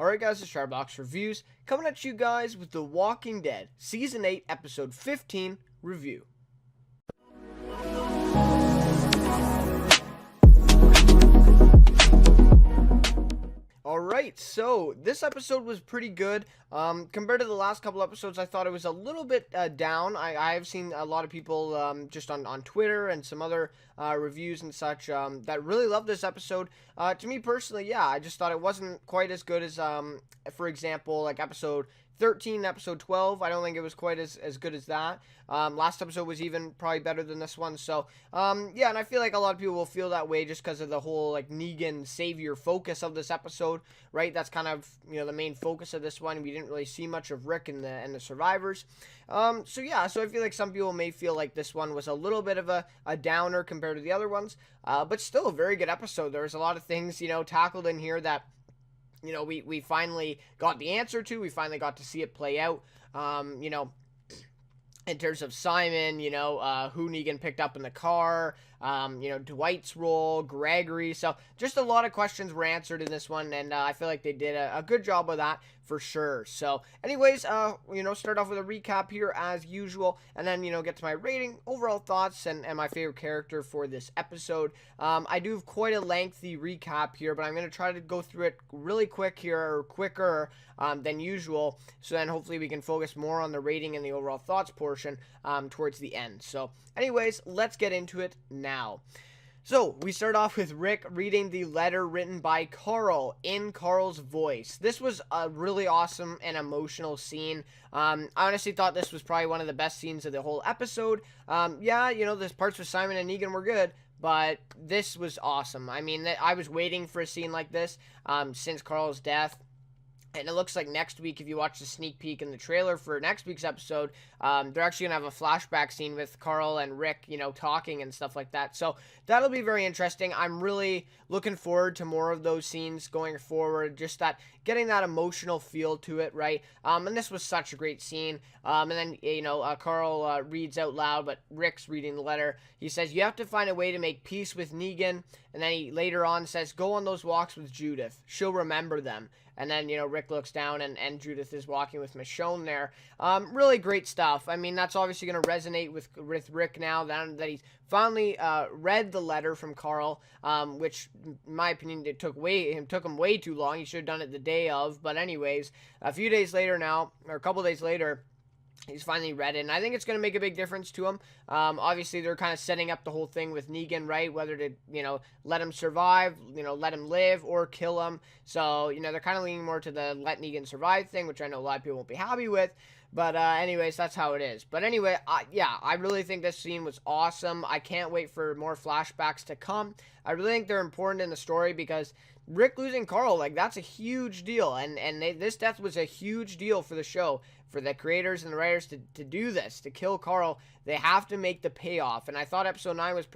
Alright guys, it's Chatterbox Reviews, coming at you guys with The Walking Dead, Season 8, Episode 15 review. Alright, so this episode was pretty good. Compared to the last couple episodes, I thought it was a little bit down. I've seen a lot of people just on Twitter and some other reviews and such that really loved this episode. To me personally, yeah, I just thought it wasn't quite as good as, for example, like episode 13, episode 12. I don't think it was quite as good as that. Last episode was even probably better than this one. So, yeah, and I feel like a lot of people will feel that way just because of the whole, like, Negan savior focus of this episode, right? That's kind of, the main focus of this one. We didn't really see much of Rick and the survivors. So yeah, so I feel like some people may feel like this one was a little bit of a downer compared to the other ones, but still a very good episode. There was a lot of things, tackled in here that we finally got the answer to. We finally got to see it play out, in terms of Simon, who Negan picked up in the car, Dwight's role, Gregory. So just a lot of questions were answered in this one, and I feel like they did a good job of that for sure. So anyways, start off with a recap here as usual, and then, get to my rating, overall thoughts, and my favorite character for this episode. I do have quite a lengthy recap here, but I'm going to try to go through it really quick here, or quicker than usual, so then hopefully we can focus more on the rating and the overall thoughts portion towards the end. So anyways, let's get into it now. So, we start off with Rick reading the letter written by Carl in Carl's voice. This was a really awesome and emotional scene. I honestly thought this was probably one of the best scenes of the whole episode. Yeah, the parts with Simon and Negan were good, but this was awesome. I mean, I was waiting for a scene like this since Carl's death. And it looks like next week, if you watch the sneak peek in the trailer for next week's episode, they're actually going to have a flashback scene with Carl and Rick, talking and stuff like that. So that'll be very interesting. I'm really looking forward to more of those scenes going forward, just that getting that emotional feel to it, right? And this was such a great scene. And then, Carl reads out loud, but Rick's reading the letter. He says, "You have to find a way to make peace with Negan." And then he later on says, "Go on those walks with Judith. She'll remember them." And then, Rick looks down and Judith is walking with Michonne there. Really great stuff. I mean, that's obviously going to resonate with Rick now that he's finally read the letter from Carl, which, in my opinion, it took him way too long. He should have done it the day of. But anyways, a few days later now, or a couple days later, he's finally read it, and I think it's going to make a big difference to him. Obviously, they're kind of setting up the whole thing with Negan, right? Whether to, let him survive, let him live, or kill him. So, they're kind of leaning more to the let Negan survive thing, which I know a lot of people won't be happy with. But anyways, that's how it is. But anyway, yeah, I really think this scene was awesome. I can't wait for more flashbacks to come. I really think they're important in the story because Rick losing Carl, like, that's a huge deal. And this death was a huge deal for the show. For the creators and the writers to do this, to kill Carl, they have to make the payoff. And I thought episode 9 was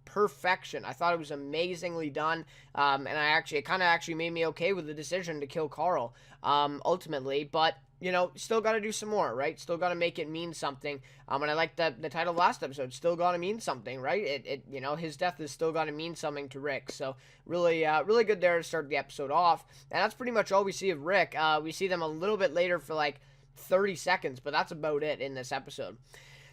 perfection. I thought it was amazingly done. And it kind of actually made me okay with the decision to kill Carl, ultimately. But, still got to do some more, right? Still got to make it mean something. And I like the title of last episode, Still Got to Mean Something, right? His death has still got to mean something to Rick. So really, really good there to start the episode off. And that's pretty much all we see of Rick. We see them a little bit later for like 30 seconds, but that's about it in this episode.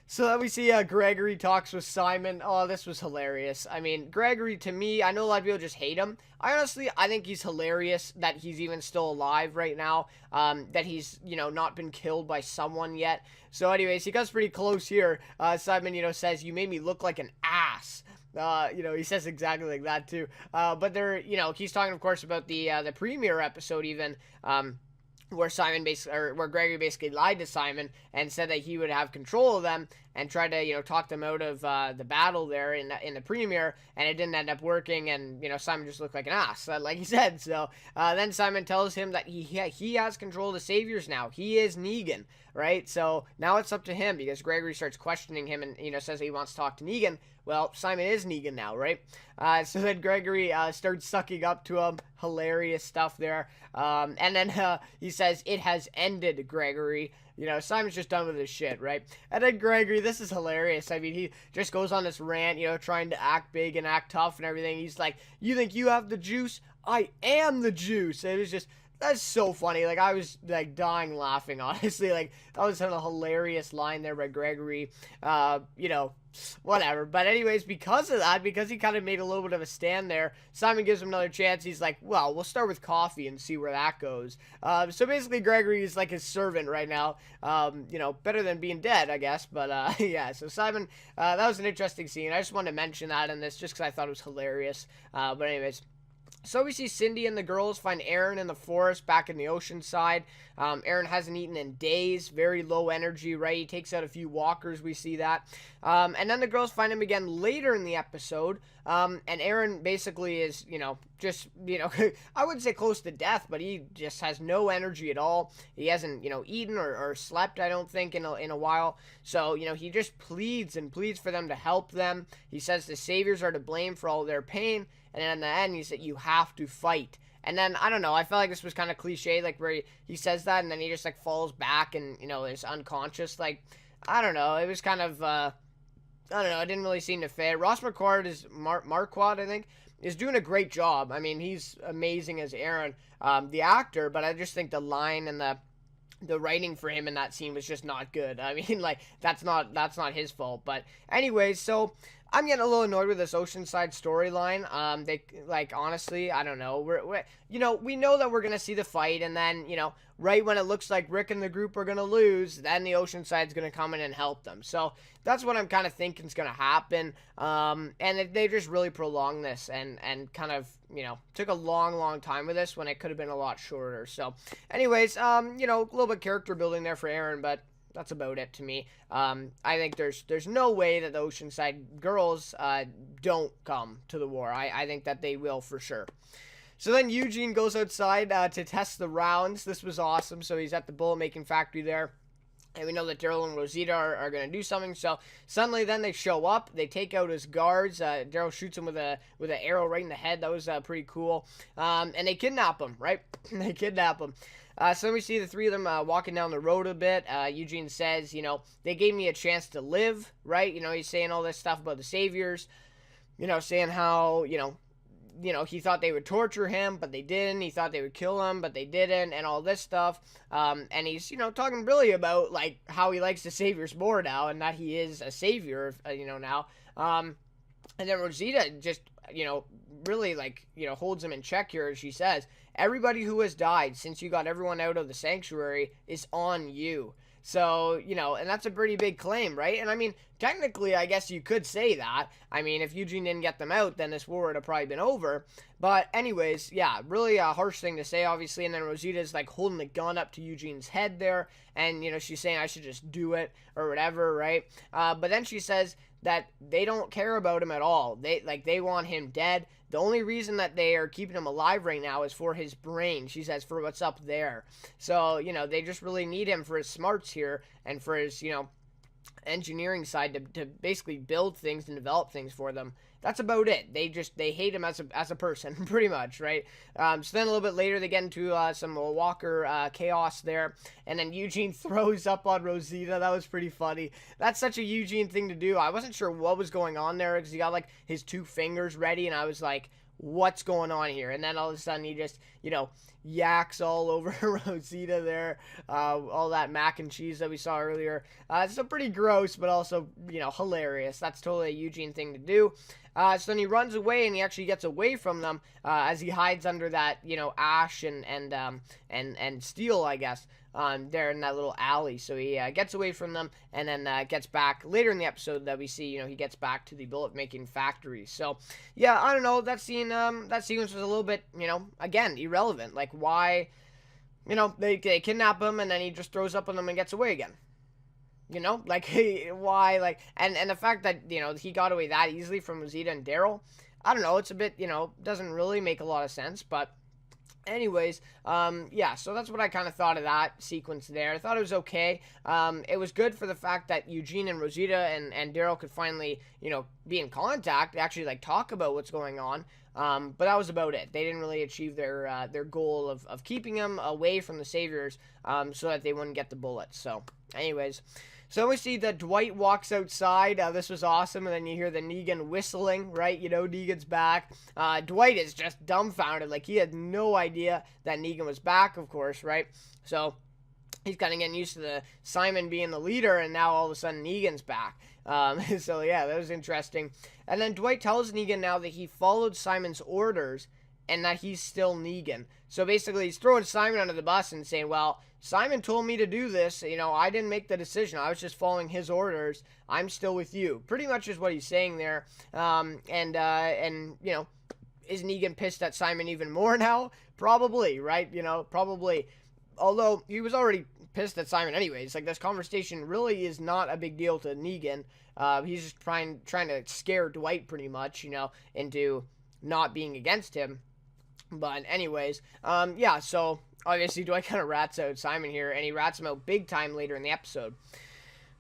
So then we see Gregory talks with Simon. Oh, this was hilarious. I mean, Gregory, to me, I know a lot of people just hate him. I think he's hilarious that he's even still alive right now, that he's, not been killed by someone yet. So anyways, he comes pretty close here. Simon, says, "You made me look like an ass." He says exactly like that too. But they're, he's talking, of course, about the premiere episode even, where Gregory basically lied to Simon and said that he would have control of them and tried to, talk them out of the battle there in the premiere, and it didn't end up working, and, Simon just looked like an ass, like he said. So then Simon tells him that he has control of the Saviors now. He is Negan, right? So now it's up to him because Gregory starts questioning him and, says he wants to talk to Negan. Well, Simon is Negan now, right? So then Gregory starts sucking up to him. Hilarious stuff there. And then he says, "It has ended, Gregory." Simon's just done with his shit, right? And then Gregory, this is hilarious. I mean, he just goes on this rant, trying to act big and act tough and everything. He's like, "You think you have the juice? I am the juice." And it was just That's so funny. Like, I was like dying laughing, honestly. Like, that was a hilarious line there by Gregory. You know, whatever. But anyways, because of that, because he kind of made a little bit of a stand there, Simon gives him another chance. He's like, well, we'll start with coffee and see where that goes. So basically, Gregory is like his servant right now. You know, better than being dead, I guess. But yeah, so Simon, that was an interesting scene. I just wanted to mention that in this just because I thought it was hilarious. But anyways. So we see Cindy and the girls find Aaron in the forest back in the ocean side. Aaron hasn't eaten in days, very low energy, right? He takes out a few walkers, we see that. And then the girls find him again later in the episode. And Aaron basically is, you know, just, you know, I wouldn't say close to death, but he just has no energy at all. He hasn't, you know, eaten or slept, I don't think, in a while. So, you know, he just pleads and pleads for them to help them. He says the saviors are to blame for all their pain. And then in the end, he said, you have to fight. And then, I don't know, I felt like this was kind of cliche, like where he says that and then he just like falls back and, you know, is unconscious. Like, I don't know, it was kind of, I don't know, it didn't really seem to fit. Ross Marquardt is, Marquardt, I think, is doing a great job. I mean, he's amazing as Aaron, the actor, but I just think the line and the writing for him in that scene was just not good. I mean, like, that's not his fault. But anyways, so I'm getting a little annoyed with this Oceanside storyline. They, like, honestly, I don't know. We're you know, we know that we're gonna see the fight, and then, you know, right when it looks like Rick and the group are gonna lose, then the Oceanside's gonna come in and help them. So that's what I'm kind of thinking is gonna happen. And they just really prolonged this and kind of, you know, took a long time with this when it could have been a lot shorter. So, anyways, you know, a little bit character building there for Aaron, but that's about it to me. I think there's no way that the Oceanside girls don't come to the war. I think that they will for sure. So then Eugene goes outside to test the rounds. This was awesome. So he's at the bullet making factory there. And we know that Daryl and Rosita are going to do something. So suddenly then they show up. They take out his guards. Daryl shoots him with an arrow right in the head. That was pretty cool. And they kidnap him, right? They kidnap him. So then we see the three of them walking down the road a bit. Eugene says, you know, they gave me a chance to live, right? You know, he's saying all this stuff about the saviors. You know, saying how, you know, he thought they would torture him, but they didn't. He thought they would kill him, but they didn't, and all this stuff. And he's, you know, talking really about, like, how he likes the saviors more now, and that he is a savior, you know, now. And then Rosita just, you know, really, like, you know, holds him in check here, as she says, everybody who has died since you got everyone out of the sanctuary is on you. So, you know, and that's a pretty big claim, right? And I mean, technically, I guess you could say that. I mean, if Eugene didn't get them out, then this war would have probably been over. But anyways, yeah, really a harsh thing to say, obviously. And then Rosita's like holding the gun up to Eugene's head there. And, you know, she's saying I should just do it or whatever, right? But then she says that they don't care about him at all. They want him dead. The only reason that they are keeping him alive right now is for his brain. She says, for what's up there. So, you know, they just really need him for his smarts here and for his, you know, engineering side to basically build things and develop things for them. That's about it. They hate him as a person, pretty much, right? So then a little bit later, they get into some Walker chaos there, and then Eugene throws up on Rosita. That was pretty funny. That's such a Eugene thing to do. I wasn't sure what was going on there because he got, like, his two fingers ready, and I was like, what's going on here? And then all of a sudden he just, you know, yaks all over Rosita there, all that mac and cheese that we saw earlier. So pretty gross, but also, you know, hilarious. That's totally a Eugene thing to do. So then he runs away, and he actually gets away from them as he hides under that, you know, ash and steel, I guess, there in that little alley. So he gets away from them, and then gets back later in the episode that we see, you know, he gets back to the bullet making factory. So yeah, I don't know, that sequence was a little bit, you know, again, irrelevant. Like, why, you know, they kidnap him, and then he just throws up on them and gets away again. You know, like, why, like, and the fact that, you know, he got away that easily from Rosita and Daryl, I don't know, it's a bit, you know, doesn't really make a lot of sense, but anyways, yeah, so that's what I kind of thought of that sequence there. I thought it was okay. It was good for the fact that Eugene and Rosita and Daryl could finally, you know, be in contact, actually, like, talk about what's going on. But that was about it. They didn't really achieve their goal of keeping him away from the saviors, so that they wouldn't get the bullets. So, Anyways, so we see that Dwight walks outside. This was awesome. And then you hear the Negan whistling, right? You know, Negan's back. Dwight is just dumbfounded. Like, he had no idea that Negan was back, of course, right? So he's kind of getting used to the Simon being the leader, and now all of a sudden Negan's back. So yeah, that was interesting. And then Dwight tells Negan now that he followed Simon's orders and that he's still Negan. So basically, he's throwing Simon under the bus and saying, well, Simon told me to do this. You know, I didn't make the decision. I was just following his orders. I'm still with you. Pretty much is what he's saying there. And you know, is Negan pissed at Simon even more now? Probably, right? You know, probably. Although he was already pissed at Simon anyways. Like, this conversation really is not a big deal to Negan. He's just trying to scare Dwight pretty much, you know, into not being against him. But anyways, yeah, so obviously Dwight kind of rats out Simon here, and he rats him out big time later in the episode.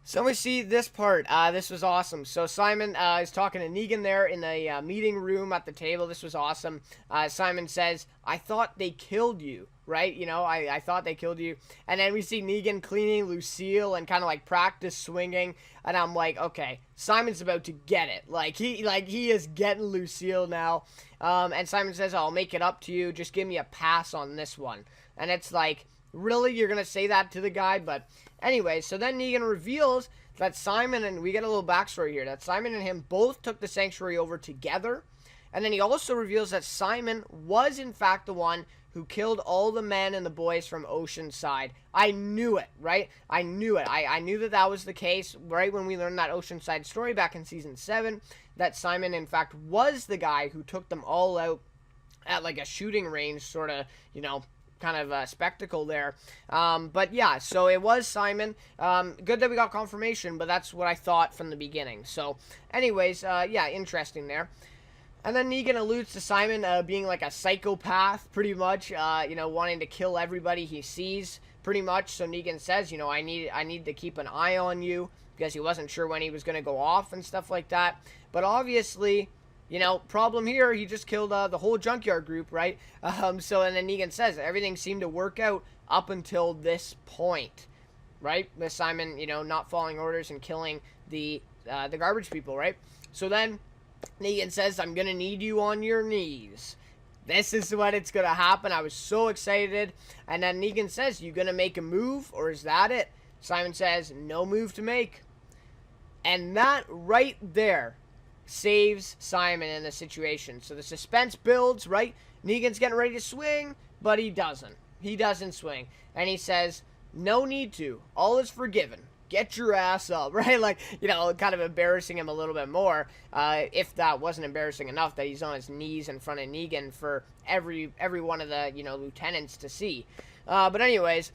So we see this part. This was awesome. So Simon is talking to Negan there in the meeting room at the table. This was awesome. Simon says, I thought they killed you, right? You know, I thought they killed you. And then we see Negan cleaning Lucille and kind of like practice swinging. And I'm like, okay, Simon's about to get it. Like he is getting Lucille now. And Simon says, I'll make it up to you. Just give me a pass on this one. And it's like, really? You're going to say that to the guy? But anyway, so then Negan reveals that Simon, and we get a little backstory here, that Simon and him both took the sanctuary over together. And then he also reveals that Simon was in fact the one who killed all the men and the boys from Oceanside. I knew it, right? I knew it. I knew that that was the case right when we learned that Oceanside story back in season 7, that Simon in fact was the guy who took them all out at like a shooting range sort of, you know, kind of a spectacle there. But yeah, so it was Simon. Good that we got confirmation, but that's what I thought from the beginning. So anyways, yeah, interesting there. And then Negan alludes to Simon being like a psychopath, pretty much, you know, wanting to kill everybody he sees, pretty much. So Negan says, you know, I need to keep an eye on you, because he wasn't sure when he was going to go off and stuff like that. But obviously, you know, problem here, he just killed the whole junkyard group, right? So, and then Negan says everything seemed to work out up until this point, right? With Simon, you know, not following orders and killing the garbage people, right? So then Negan says, I'm going to need you on your knees. This is when it's going to happen. I was so excited. And then Negan says, you going to make a move, or is that it? Simon says, no move to make. And that right there saves Simon in the situation. So the suspense builds, right? Negan's getting ready to swing, but he doesn't. He doesn't swing. And he says, no need to. All is forgiven. Get your ass up, right? Like, you know, kind of embarrassing him a little bit more, if that wasn't embarrassing enough that he's on his knees in front of Negan for every one of the, you know, lieutenants to see. But anyways,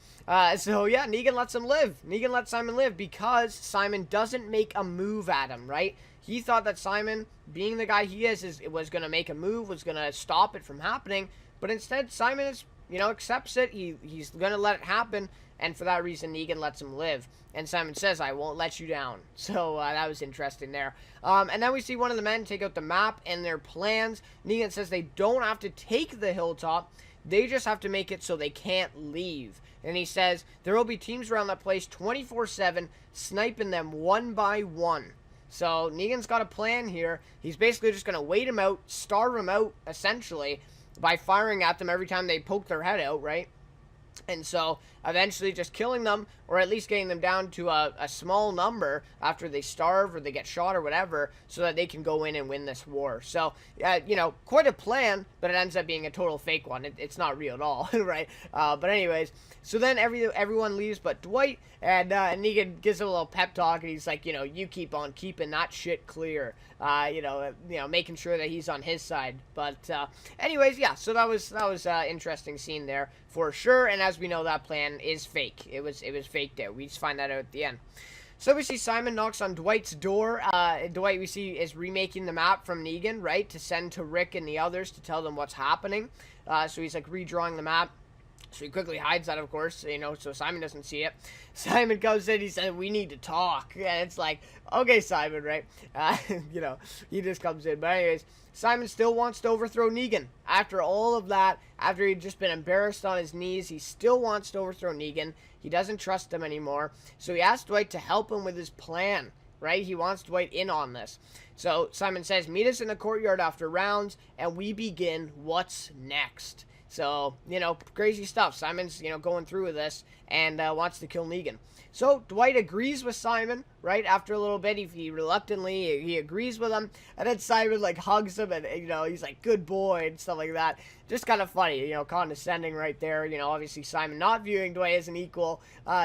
so yeah, Negan lets him live. Negan lets Simon live because Simon doesn't make a move at him, right? He thought that Simon, being the guy he is was going to make a move, was going to stop it from happening. But instead, Simon is, you know, accepts it. He's going to let it happen. And for that reason, Negan lets him live. And Simon says, I won't let you down. So that was interesting there. And then we see one of the men take out the map and their plans. Negan says they don't have to take the hilltop. They just have to make it so they can't leave. And he says there will be teams around that place 24/7, sniping them one by one. So Negan's got a plan here. He's basically just going to wait them out, starve them out, essentially, by firing at them every time they poke their head out, right? And so eventually just killing them, or at least getting them down to a small number after they starve or they get shot or whatever, so that they can go in and win this war. So, you know, quite a plan, but it ends up being a total fake one. It's not real at all, right? But anyways, so then everyone leaves but Dwight, and Negan gives him a little pep talk, and he's like, you know, you keep on keeping that shit clear, you know, making sure that he's on his side. But anyways, yeah, so that was interesting scene there for sure. And as we know, that plan is fake. It was fake there. We just find that out at the end. So we see Simon knocks on Dwight's door. Dwight, we see, is remaking the map from Negan, right, to send to Rick and the others to tell them what's happening. So he's like redrawing the map. So he quickly hides that, of course, so Simon doesn't see it. Simon comes in, he says, we need to talk. And it's like, okay, Simon, right? You know, he just comes in. But anyways, Simon still wants to overthrow Negan. After all of that, after he'd just been embarrassed on his knees, he still wants to overthrow Negan. He doesn't trust him anymore. So he asks Dwight to help him with his plan, right? He wants Dwight in on this. So Simon says, meet us in the courtyard after rounds, and we begin what's next. So, crazy stuff. Simon's, going through with this and wants to kill Negan. So Dwight agrees with Simon, right? After a little bit, he reluctantly, he agrees with him. And then Simon, hugs him and, he's like, good boy and stuff like that. Just kind of funny, condescending right there. Obviously Simon not viewing Dwight as an equal,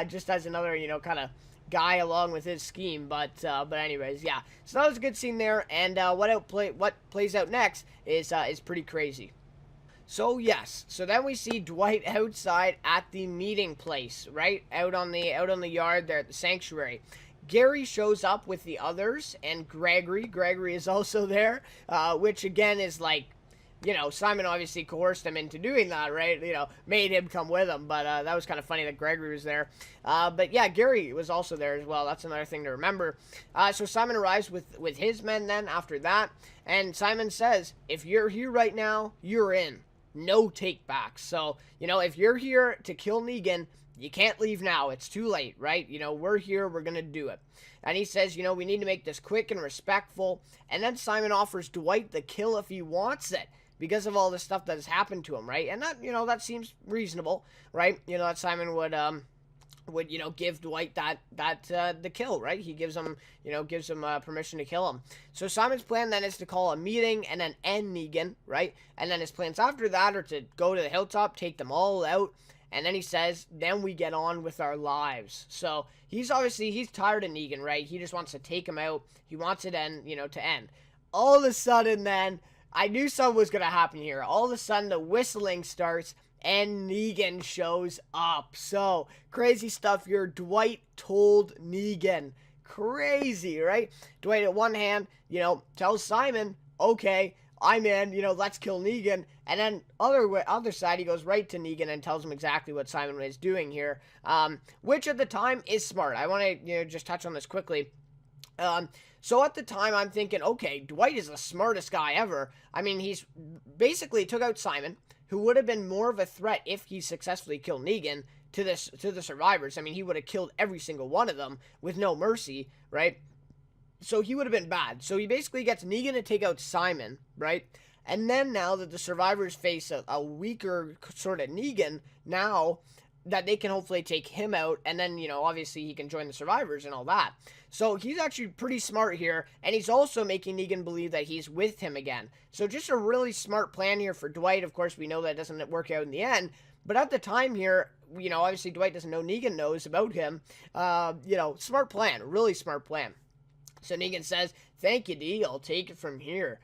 just as another, kind of guy along with his scheme. But anyways, yeah. So that was a good scene there. And what plays out next is pretty crazy. So yes, so then we see Dwight outside at the meeting place, right? Out on the yard there at the sanctuary. Gary shows up with the others and Gregory. Gregory is also there, which again is like, Simon obviously coerced him into doing that, right? Made him come with him, but that was kind of funny that Gregory was there. But yeah, Gary was also there as well. That's another thing to remember. So Simon arrives with his men then after that, and Simon says, if you're here right now, you're in. No take backs. So, if you're here to kill Negan, you can't leave now. It's too late, right? We're here. We're going to do it. And he says, we need to make this quick and respectful. And then Simon offers Dwight the kill if he wants it because of all the stuff that has happened to him, right? And that, that seems reasonable, right? That Simon would give Dwight the kill, right? He gives him permission to kill him. So Simon's plan then is to call a meeting and then end Negan, right? And then his plans after that are to go to the hilltop, take them all out, and then he says, then we get on with our lives. So he's tired of Negan, right? He just wants to take him out. He wants it to end. All of a sudden then, I knew something was going to happen here. All of a sudden the whistling starts, and Negan shows up. So, crazy stuff here. Dwight told Negan. Crazy, right? Dwight, at one hand, tells Simon, okay, I'm in, let's kill Negan. And then other side, he goes right to Negan and tells him exactly what Simon is doing here, which at the time is smart. I want to, just touch on this quickly. So at the time, I'm thinking, okay, Dwight is the smartest guy ever. I mean, he's basically took out Simon, who would have been more of a threat if he successfully killed Negan to the survivors. I mean, he would have killed every single one of them with no mercy, right? So he would have been bad. So he basically gets Negan to take out Simon, right? And then now that the survivors face a weaker sort of Negan, now that they can hopefully take him out, and then, obviously he can join the survivors and all that. So he's actually pretty smart here, and he's also making Negan believe that he's with him again. So just a really smart plan here for Dwight. Of course, we know that doesn't work out in the end, but at the time here, obviously Dwight doesn't know Negan knows about him. Smart plan, really smart plan. So Negan says, thank you, D. I'll take it from here.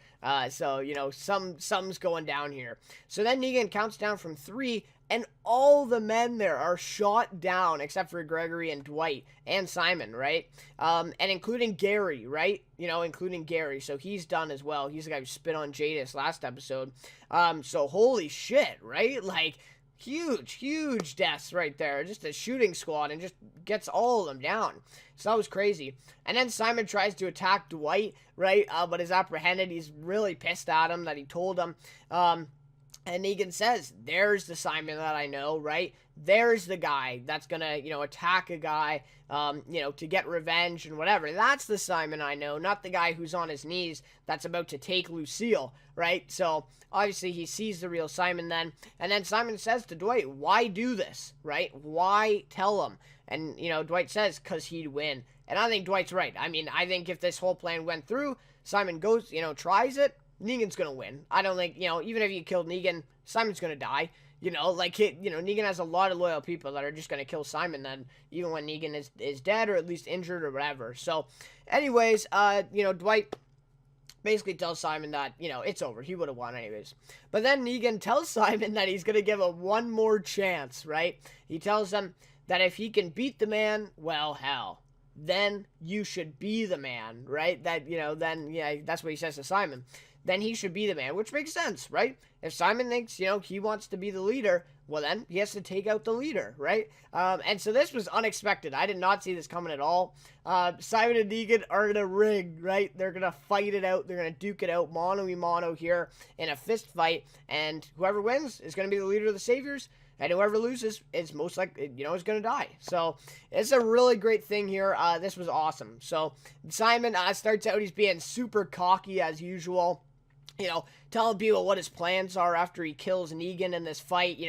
Something's going down here. So then Negan counts down from 3, and all the men there are shot down except for Gregory and Dwight and Simon, right? And including Gary, right? Including Gary. So he's done as well. He's the guy who spit on Jadis last episode. So holy shit, right? Huge deaths right there. Just a shooting squad and just gets all of them down. So that was crazy. And then Simon tries to attack Dwight, right? But is apprehended. He's really pissed at him that he told him. And Negan says, there's the Simon that I know, right? There's the guy that's gonna, attack a guy, to get revenge and whatever. That's the Simon I know, not the guy who's on his knees that's about to take Lucille, right? So, obviously, he sees the real Simon then. And then Simon says to Dwight, why do this, right? Why tell him? And, Dwight says, because he'd win. And I think Dwight's right. I mean, I think if this whole plan went through, Simon goes, tries it, Negan's gonna win. I don't think, even if you killed Negan, Simon's gonna die. Negan has a lot of loyal people that are just gonna kill Simon then, even when Negan is dead or at least injured or whatever. So, anyways, Dwight basically tells Simon that, it's over. He would have won anyways. But then Negan tells Simon that he's gonna give him one more chance, right? He tells him that if he can beat the man, well, hell, then you should be the man, right? That, that's what he says to Simon. then he should be the man, which makes sense, right? If Simon thinks, he wants to be the leader, well, then he has to take out the leader, right? And so this was unexpected. I did not see this coming at all. Simon and Negan are in a ring, right? They're going to fight it out. They're going to duke it out mano-a-mano here in a fist fight. And whoever wins is going to be the leader of the Saviors. And whoever loses is most likely, is going to die. So it's a really great thing here. This was awesome. So Simon starts out, he's being super cocky as usual. Telling people what his plans are after he kills Negan in this fight,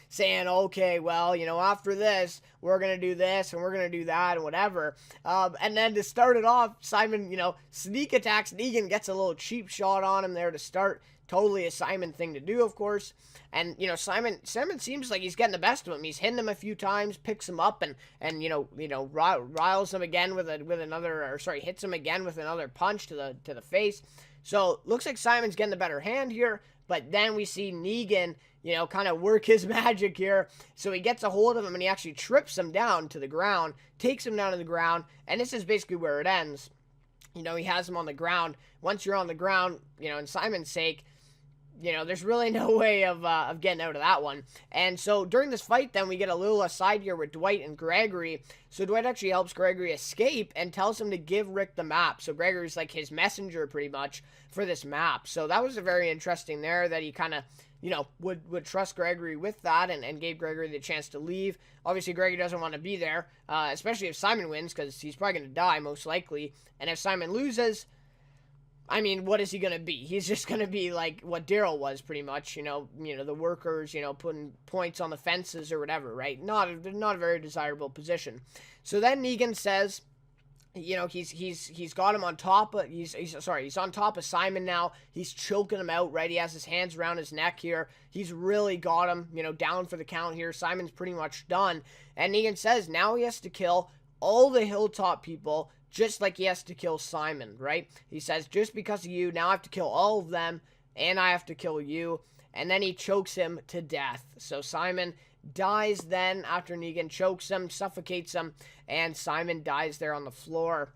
saying, okay, well, after this, we're going to do this and we're going to do that and whatever. And then to start it off, Simon, sneak attacks Negan, gets a little cheap shot on him there to start. Totally a Simon thing to do, of course. And, Simon seems like he's getting the best of him. He's hitting him a few times, picks him up, and riles him again with another, hits him again with another punch to the face. So, looks like Simon's getting the better hand here, but then we see Negan, kind of work his magic here. So he gets a hold of him and he actually trips him down to the ground, takes him down to the ground, and this is basically where it ends. He has him on the ground. Once you're on the ground, in Simon's sake, there's really no way of getting out of that one. And so during this fight, then we get a little aside here with Dwight and Gregory. So Dwight actually helps Gregory escape and tells him to give Rick the map. So Gregory's like his messenger pretty much for this map. So that was a very interesting there that he kind of, would trust Gregory with that and gave Gregory the chance to leave. Obviously, Gregory doesn't want to be there, especially if Simon wins, because he's probably going to die most likely. And if Simon loses, I mean, what is he going to be? He's just going to be like what Daryl was pretty much, the workers, putting points on the fences or whatever, right? Not a very desirable position. So then Negan says, he's got him on top of, he's on top of Simon now. He's choking him out, right? He has his hands around his neck here. He's really got him, down for the count here. Simon's pretty much done. And Negan says now he has to kill all the Hilltop people, just like he has to kill Simon, right? He says, just because of you, now I have to kill all of them, and I have to kill you. And then he chokes him to death. So Simon dies then after Negan chokes him, suffocates him, and Simon dies there on the floor.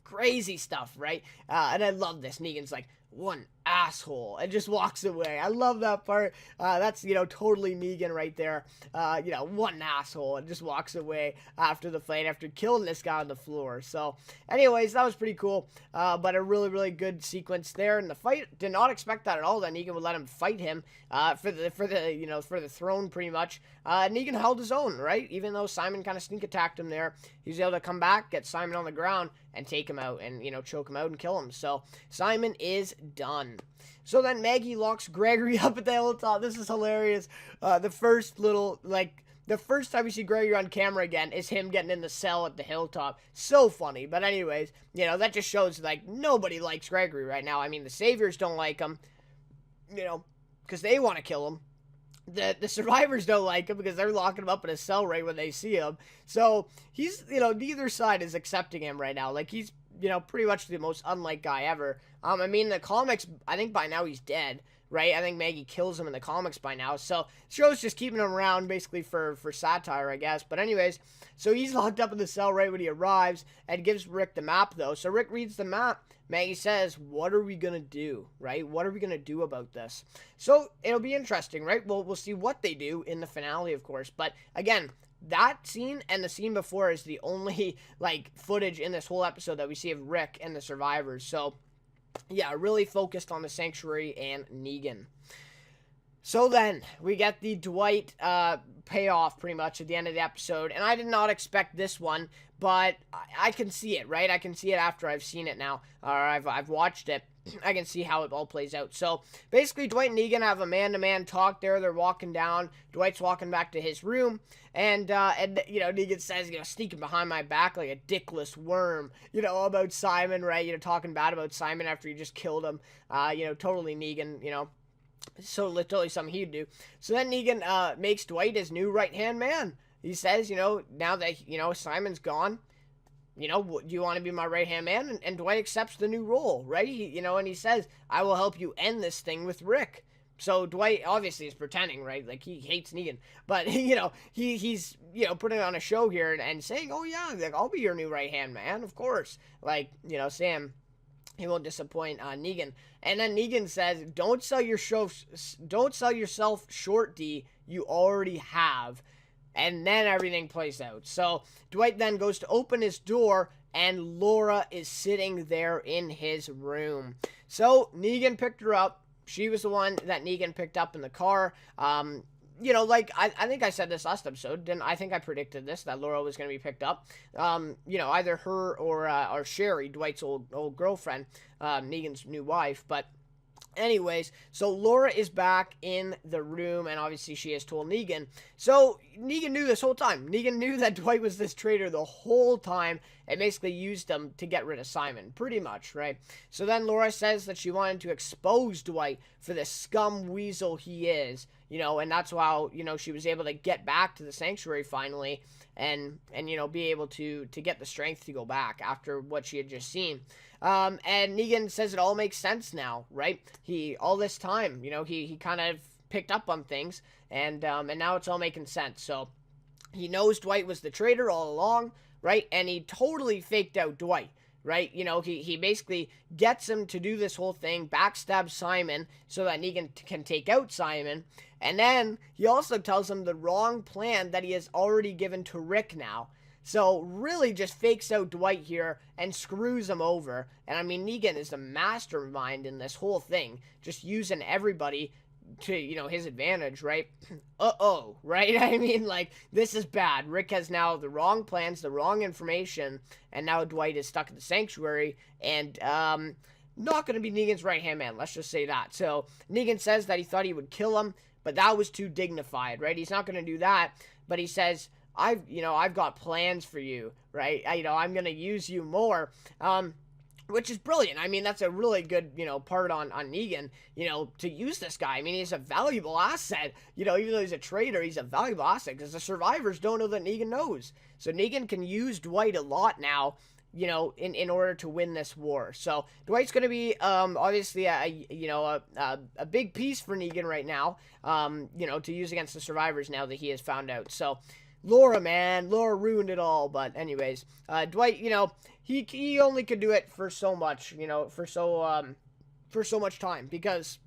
Crazy stuff, right? And I love this. Negan's like, one asshole, and just walks away. I love that part. That's, totally Negan right there. One asshole, and just walks away after the fight, after killing this guy on the floor. So, anyways, that was pretty cool. But a really, really good sequence there in the fight. Did not expect that at all, that Negan would let him fight him for the throne, pretty much. Negan held his own, right? Even though Simon kind of sneak attacked him there, he was able to come back, get Simon on the ground, and take him out, and, choke him out and kill him. So, Simon is done. So then Maggie locks Gregory up at the hilltop. This is hilarious. The first time we see Gregory on camera again is him getting in the cell at the hilltop. So funny. But anyways, that just shows, like, nobody likes Gregory right now. I mean, the Saviors don't like him, because they want to kill him. The survivors don't like him because they're locking him up in a cell right when they see him. So he's, neither side is accepting him right now. Like, he's, pretty much the most unliked guy ever. I mean, the comics, I think by now he's dead, right? I think Maggie kills him in the comics by now. So show's just keeping him around basically for satire, I guess. But anyways, so he's locked up in the cell right when he arrives and gives Rick the map, though. So Rick reads the map. Maggie says, what are we going to do, right? What are we going to do about this? So it'll be interesting, right? We'll see what they do in the finale, of course. But again, that scene and the scene before is the only, footage in this whole episode that we see of Rick and the survivors. So, yeah, really focused on the Sanctuary and Negan. So then, we get the Dwight payoff pretty much at the end of the episode. And I did not expect this one, but I can see it, right? I can see it after I've seen it now, or I've watched it. I can see how it all plays out. So, basically, Dwight and Negan have a man-to-man talk there. They're walking down. Dwight's walking back to his room. And Negan says, sneaking behind my back like a dickless worm, about Simon, right? Talking bad about Simon after he just killed him. Totally Negan, so literally something he'd do. So then Negan makes Dwight his new right-hand man. He says, now that, Simon's gone, do you want to be my right-hand man? And Dwight accepts the new role, right? And he says, I will help you end this thing with Rick. So Dwight obviously is pretending, right? Like, he hates Negan. But, he's putting on a show here and saying, oh, yeah, I'll be your new right-hand man, of course. Like, Sam, he won't disappoint Negan. And then Negan says, don't sell yourself short, D. You already have." And then everything plays out. So Dwight then goes to open his door, and Laura is sitting there in his room. So Negan picked her up. She was the one that Negan picked up in the car. Like I think I said this last episode. Didn't I think I predicted this, that Laura was going to be picked up? Either her or Sherry, Dwight's old girlfriend, Negan's new wife. But anyways, so Laura is back in the room, and obviously she has told Negan. So Negan knew this whole time. Negan knew that Dwight was this traitor the whole time, and basically used him to get rid of Simon, pretty much, right? So then Laura says that she wanted to expose Dwight for the scum weasel he is, and that's how, she was able to get back to the sanctuary finally, and be able to get the strength to go back after what she had just seen. And Negan says it all makes sense now, right? All this time, he kind of picked up on things, and now it's all making sense. So he knows Dwight was the traitor all along, right? And he totally faked out Dwight, right? He basically gets him to do this whole thing, backstab Simon so that Negan can take out Simon. And then he also tells him the wrong plan that he has already given to Rick now. So really just fakes out Dwight here and screws him over. And I mean, Negan is the mastermind in this whole thing, just using everybody to, his advantage, right? Right? I mean, like, this is bad. Rick has now the wrong plans, the wrong information, and now Dwight is stuck in the sanctuary, and not going to be Negan's right-hand man, let's just say that. So Negan says that he thought he would kill him, but that was too dignified, right? He's not going to do that, but he says, I've got plans for you, right? I'm going to use you more, which is brilliant. I mean, that's a really good, part on Negan, to use this guy. I mean, he's a valuable asset, even though he's a traitor, he's a valuable asset, because the survivors don't know that Negan knows. So Negan can use Dwight a lot now, in order to win this war. So Dwight's going to be, obviously, a big piece for Negan right now, to use against the survivors now that he has found out. So Laura ruined it all. But anyways, Dwight, he only could do it for so much, for so much time, because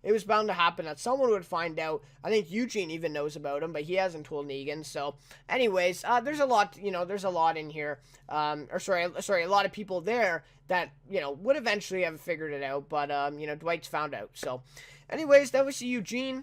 it was bound to happen that someone would find out. I think Eugene even knows about him, but he hasn't told Negan. So anyways, there's a lot, there's a lot in here, a lot of people there that, would eventually have figured it out, but, Dwight's found out. So anyways, then we see Eugene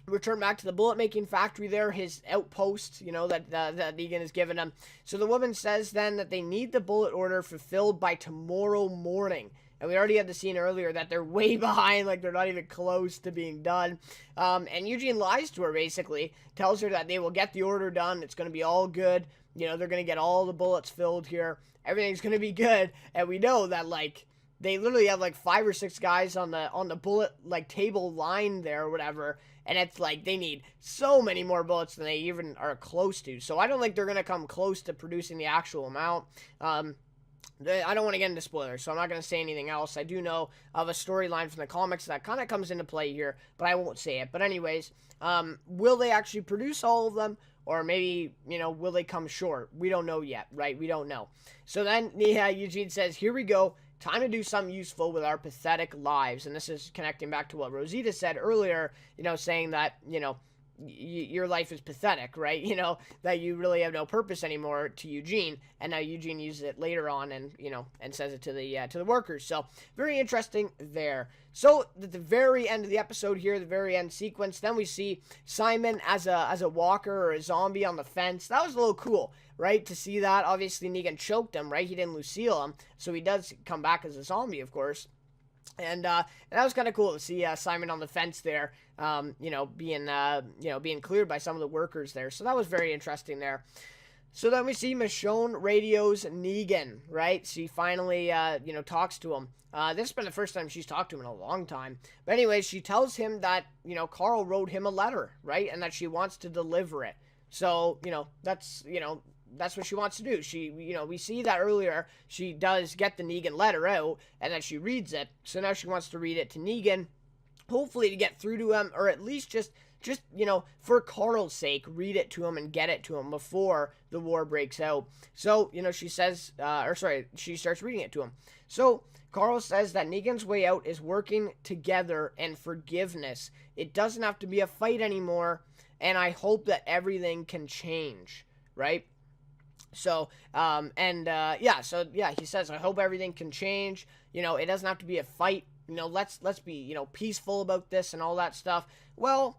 return back to the bullet making factory there, his outpost, that Negan has given him. So the woman says then that they need the bullet order fulfilled by tomorrow morning. And we already had the scene earlier that they're way behind, like they're not even close to being done. And Eugene lies to her, basically, tells her that they will get the order done. It's going to be all good. They're going to get all the bullets filled here. Everything's going to be good. And we know that, like, they literally have like 5 or 6 guys on the bullet, like, table line there or whatever. And it's like they need so many more bullets than they even are close to. So I don't think they're going to come close to producing the actual amount. I don't want to get into spoilers, so I'm not going to say anything else. I do know of a storyline from the comics that kind of comes into play here, but I won't say it. But anyways, will they actually produce all of them? Or maybe, will they come short? We don't know yet, right? We don't know. So then Eugene says, here we go. Time to do something useful with our pathetic lives. And this is connecting back to what Rosita said earlier, saying that, your life is pathetic, right? That you really have no purpose anymore to Eugene. And now Eugene uses it later on and, and says it to the workers. So very interesting there. So at the very end of the episode here, the very end sequence, then we see Simon as a walker or a zombie on the fence. That was a little cool, right? To see that. Obviously Negan choked him, right? He didn't Lucille him. So he does come back as a zombie, of course. And that was kind of cool to see Simon on the fence there, being cleared by some of the workers there. So that was very interesting there. So then we see Michonne radios Negan, right? She finally, talks to him. This has been the first time she's talked to him in a long time. But anyways, she tells him that, Carl wrote him a letter, right? And that she wants to deliver it. So, that's what she wants to do. She, we see that earlier, she does get the Negan letter out, and then she reads it. So now she wants to read it to Negan, hopefully to get through to him, or at least just just, for Carl's sake, read it to him and get it to him before the war breaks out. So, she says, she starts reading it to him. So, Carl says that Negan's way out is working together and forgiveness. It doesn't have to be a fight anymore, and I hope that everything can change, right? So, he says, I hope everything can change. It doesn't have to be a fight. Let's be, peaceful about this and all that stuff. Well,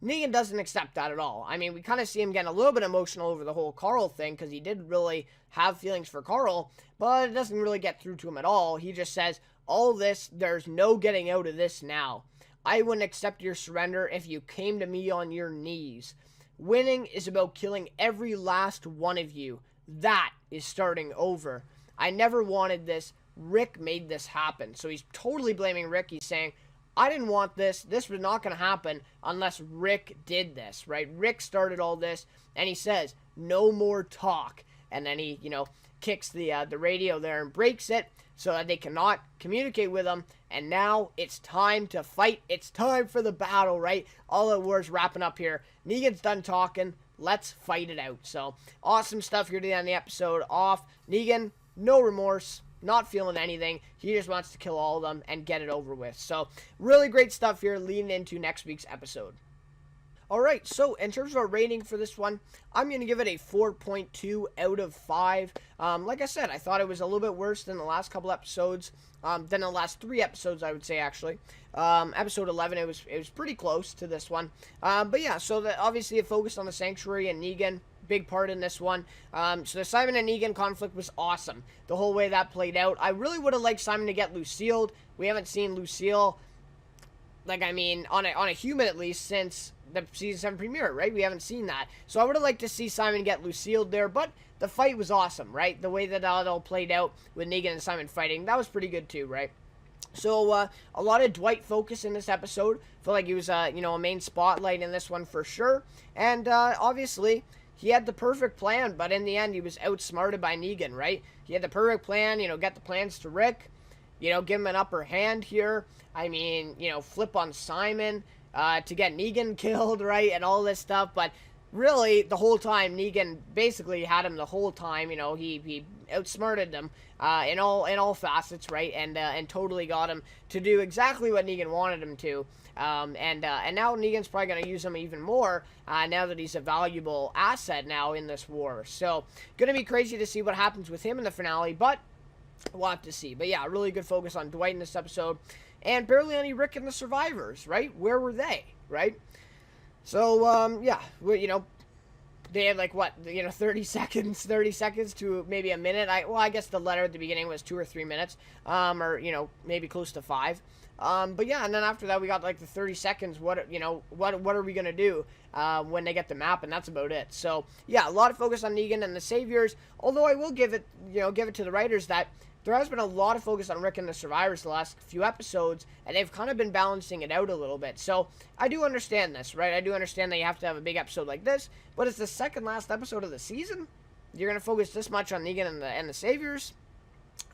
Negan doesn't accept that at all. I mean, we kind of see him getting a little bit emotional over the whole Carl thing, because he did really have feelings for Carl, but it doesn't really get through to him at all. He just says, all this, there's no getting out of this now. I wouldn't accept your surrender if you came to me on your knees. Winning is about killing every last one of you. That is starting over. I never wanted this. Rick made this happen. So he's totally blaming Rick. He's saying, I didn't want this. This was not going to happen unless Rick did this, right? Rick started all this, and he says, no more talk. And then he, kicks the radio there and breaks it so that they cannot communicate with him. And now it's time to fight. It's time for the battle, right? All the war's wrapping up here. Negan's done talking. Let's fight it out. So, awesome stuff here to the end of the episode. Off. Negan, no remorse. Not feeling anything. He just wants to kill all of them and get it over with. So, really great stuff here leading into next week's episode. Alright, so in terms of a rating for this one, I'm going to give it a 4.2 out of 5. Like I said, I thought it was a little bit worse than the last couple episodes, than the last 3 episodes, I would say, actually. Episode 11, it was pretty close to this one. But yeah, so obviously it focused on the Sanctuary and Negan. Big part in this one. So the Simon and Negan conflict was awesome. The whole way that played out. I really would have liked Simon to get Lucille. We haven't seen Lucille, on a human at least, since the season 7 premiere, right? We haven't seen that. So I would have liked to see Simon get Lucille there, but the fight was awesome, right? The way that it all played out with Negan and Simon fighting, that was pretty good too, right? So, a lot of Dwight focus in this episode. I feel like he was, a main spotlight in this one for sure. And, obviously, he had the perfect plan, but in the end, he was outsmarted by Negan, right? He had the perfect plan, get the plans to Rick, give him an upper hand here. I mean, flip on Simon, to get Negan killed, right? And all this stuff, but really, the whole time, Negan basically had him the whole time. He outsmarted him in all facets, right? And totally got him to do exactly what Negan wanted him to. And now Negan's probably going to use him even more now that he's a valuable asset now in this war. So, going to be crazy to see what happens with him in the finale, but we'll have to see. But yeah, really good focus on Dwight in this episode. And barely any Rick and the survivors, right? Where were they, right? So, yeah, they had 30 seconds to maybe a minute. I guess the letter at the beginning was 2 or 3 minutes, or, maybe close to 5. But yeah, and then after that, we got the 30 seconds. What are we going to do, when they get the map? And that's about it. So yeah, a lot of focus on Negan and the Saviors, although I will give it to the writers that there has been a lot of focus on Rick and the survivors the last few episodes, and they've kind of been balancing it out a little bit. So I do understand this, right? I do understand that you have to have a big episode like this, but it's the second last episode of the season. You're going to focus this much on Negan and the Saviors?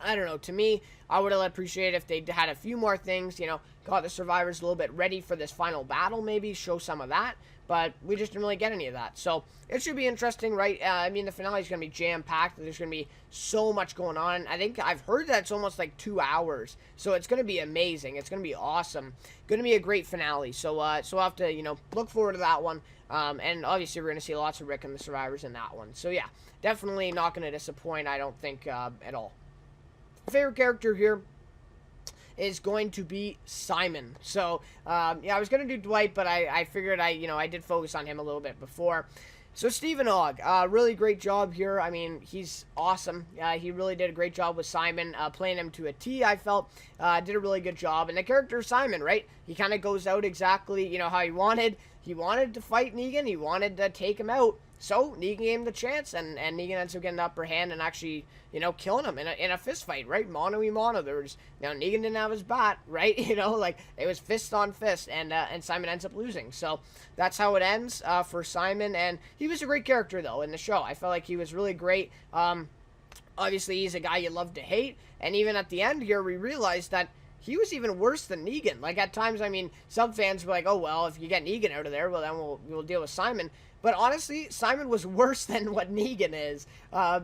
I don't know. To me, I would have appreciated if they had a few more things, got the survivors a little bit ready for this final battle, maybe show some of that. But we just didn't really get any of that. So it should be interesting, right? The finale is going to be jam-packed. There's going to be so much going on. I think I've heard that it's almost 2 hours. So it's going to be amazing. It's going to be awesome. Going to be a great finale. So we'll have to, look forward to that one. And obviously we're going to see lots of Rick and the survivors in that one. So yeah, definitely not going to disappoint, I don't think, at all. My favorite character here is going to be Simon. So, yeah, I was going to do Dwight, but I figured I did focus on him a little bit before. So, Stephen Ogg, really great job here. I mean, he's awesome. He really did a great job with Simon, playing him to a T, I felt. Did a really good job. And the character Simon, right? He kind of goes out exactly, how he wanted. He wanted to fight Negan. He wanted to take him out. So, Negan gave him the chance, and Negan ends up getting the upper hand and actually, killing him in a fist fight, right? Mano-y-mano. Negan didn't have his bat, right? It was fist on fist, and Simon ends up losing. So, that's how it ends for Simon, and he was a great character, though, in the show. I felt like he was really great. Obviously, he's a guy you love to hate, and even at the end here, we realized that he was even worse than Negan. Like, at times, I mean, some fans were like, oh, well, if you get Negan out of there, well, then we'll deal with Simon. But honestly, Simon was worse than what Negan is.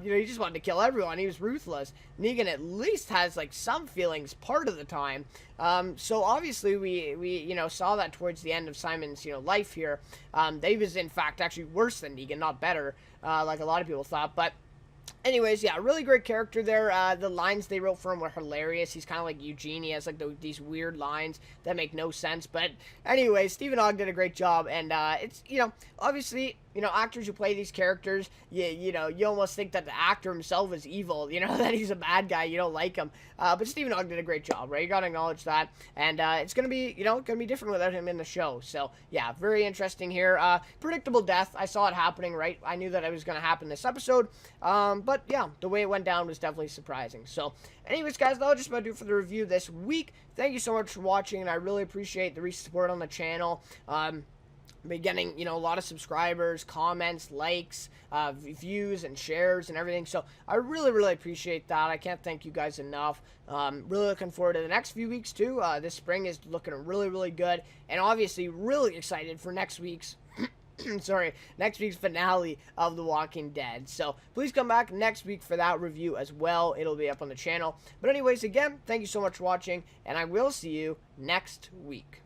He just wanted to kill everyone. He was ruthless. Negan at least has, like, some feelings part of the time. So obviously we saw that towards the end of Simon's, life here. That he was, in fact, actually worse than Negan, not better, like a lot of people thought. But anyways, yeah, really great character there. The lines they wrote for him were hilarious. He's kind of like Eugene. He has like these weird lines that make no sense. But anyway, Stephen Ogg did a great job. And it's, obviously, actors who play these characters, you almost think that the actor himself is evil, that he's a bad guy. You don't like him. But Stephen Ogg did a great job, right? You got to acknowledge that. And it's going to be, different without him in the show. So, yeah, very interesting here. Predictable death. I saw it happening, right? I knew that it was going to happen this episode. But, yeah, the way it went down was definitely surprising. So, anyways, guys, that'll just about do it for the review this week. Thank you so much for watching, and I really appreciate the recent support on the channel. Been getting, a lot of subscribers, comments, likes, views, and shares, and everything. So I really, really appreciate that. I can't thank you guys enough. Really looking forward to the next few weeks, too. This spring is looking really, really good. And obviously, really excited for next week's next week's finale of The Walking Dead. So please come back next week for that review as well. It'll be up on the channel. But anyways, again, thank you so much for watching, and I will see you next week.